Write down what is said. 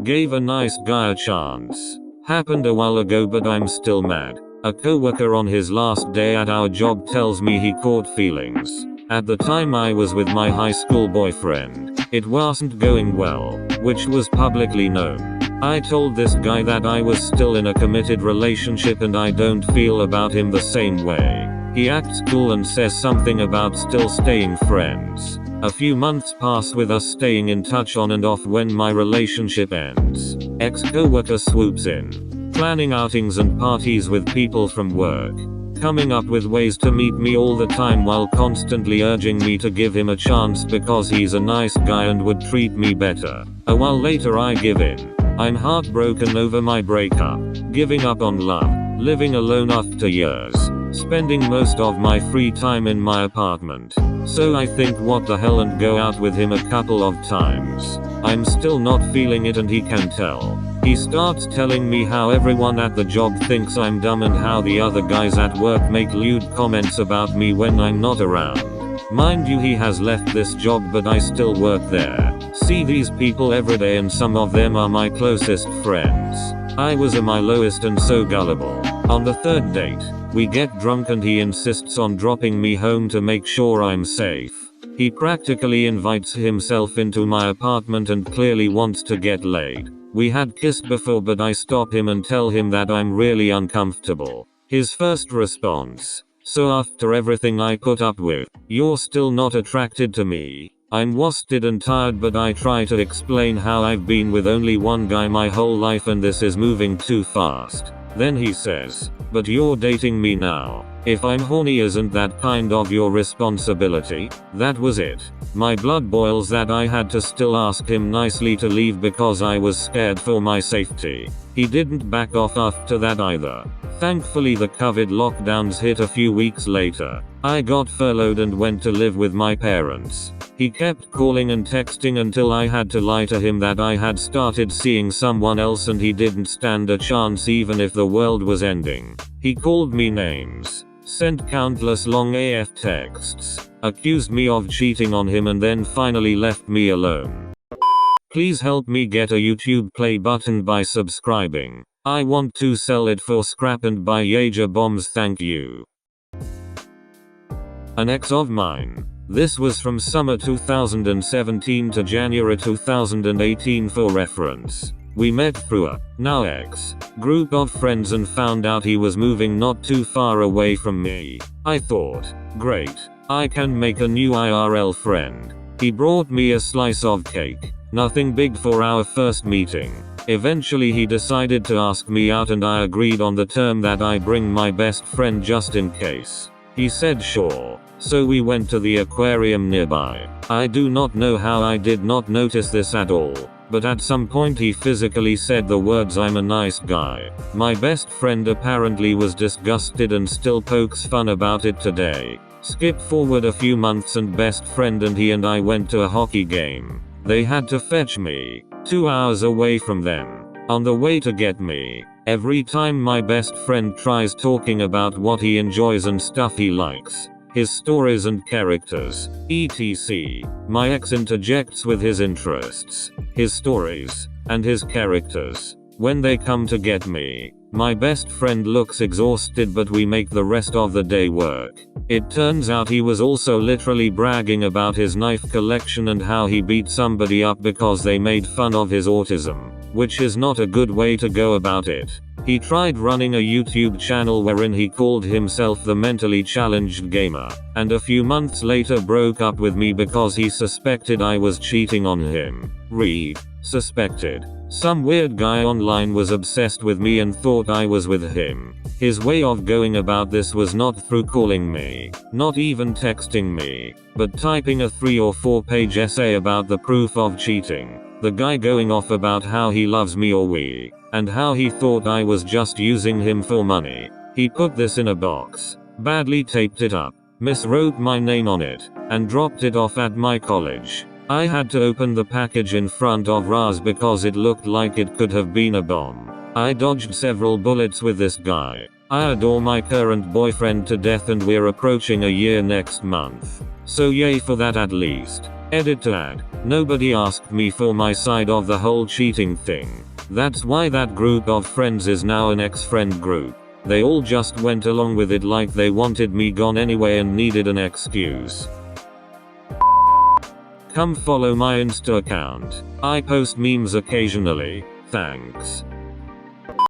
Gave a nice guy a chance. Happened a while ago but I'm still mad. A coworker on his last day at our job tells me he caught feelings. At the time I was with my high school boyfriend. It wasn't going well, which was publicly known. I told this guy that I was still in a committed relationship and I don't feel about him the same way. He acts cool and says something about still staying friends. A few months pass with us staying in touch on and off. When my relationship ends, ex-coworker swoops in, planning outings and parties with people from work, coming up with ways to meet me all the time while constantly urging me to give him a chance because he's a nice guy and would treat me better. A while later I give in. I'm heartbroken over my breakup, giving up on love, living alone after years, spending most of my free time in my apartment. So I think what the hell and go out with him a couple of times. I'm still not feeling it and he can tell. He starts telling me how everyone at the job thinks I'm dumb and how the other guys at work make lewd comments about me when I'm not around. Mind you, he has left this job but I still work there. See these people every day and some of them are my closest friends. I was at my lowest and so gullible. On the third date, we get drunk and he insists on dropping me home to make sure I'm safe. He practically invites himself into my apartment and clearly wants to get laid. We had kissed before but I stop him and tell him that I'm really uncomfortable. His first response: "So after everything I put up with, you're still not attracted to me?" I'm wasted and tired but I try to explain how I've been with only one guy my whole life and this is moving too fast. Then he says, "But you're dating me now. If I'm horny, isn't that kind of your responsibility?" That was it. My blood boils that I had to still ask him nicely to leave because I was scared for my safety. He didn't back off after that either. Thankfully the COVID lockdowns hit a few weeks later. I got furloughed and went to live with my parents. He kept calling and texting until I had to lie to him that I had started seeing someone else and he didn't stand a chance even if the world was ending. He called me names, sent countless long AF texts, accused me of cheating on him and then finally left me alone. Please help me get a YouTube play button by subscribing. I want to sell it for scrap and buy Jaeger bombs, thank you. An ex of mine. This was from summer 2017 to January 2018 for reference. We met through a now ex group of friends and found out he was moving not too far away from me. I thought, great, I can make a new IRL friend. He brought me a slice of cake. Nothing big for our first meeting. Eventually he decided to ask me out and I agreed on the term that I bring my best friend just in case. He said sure. So we went to the aquarium nearby. I do not know how I did not notice this at all, but at some point he physically said the words "I'm a nice guy." My best friend apparently was disgusted and still pokes fun about it today. Skip forward a few months and best friend and he and I went to a hockey game. They had to fetch me 2 hours away from them. On the way to get me, every time my best friend tries talking about what he enjoys and stuff he likes, his stories and characters, etc., my ex interjects with his interests, his stories, and his characters. When they come to get me, my best friend looks exhausted but we make the rest of the day work. It turns out he was also literally bragging about his knife collection and how he beat somebody up because they made fun of his autism, which is not a good way to go about it. He tried running a YouTube channel wherein he called himself the mentally challenged gamer, and a few months later broke up with me because he suspected I was cheating on him. Read, suspected. Some weird guy online was obsessed with me and thought I was with him. His way of going about this was not through calling me, not even texting me, but typing a 3 or 4 page essay about the proof of cheating. The guy going off about how he loves me or we, and how he thought I was just using him for money. He put this in a box, badly taped it up, miswrote my name on it, and dropped it off at my college. I had to open the package in front of Raz because it looked like it could have been a bomb. I dodged several bullets with this guy. I adore my current boyfriend to death and we're approaching a year next month. So yay for that at least. Edit to add. Nobody asked me for my side of the whole cheating thing. That's why that group of friends is now an ex-friend group. They all just went along with it like they wanted me gone anyway and needed an excuse. Come follow my Insta account. I post memes occasionally. Thanks.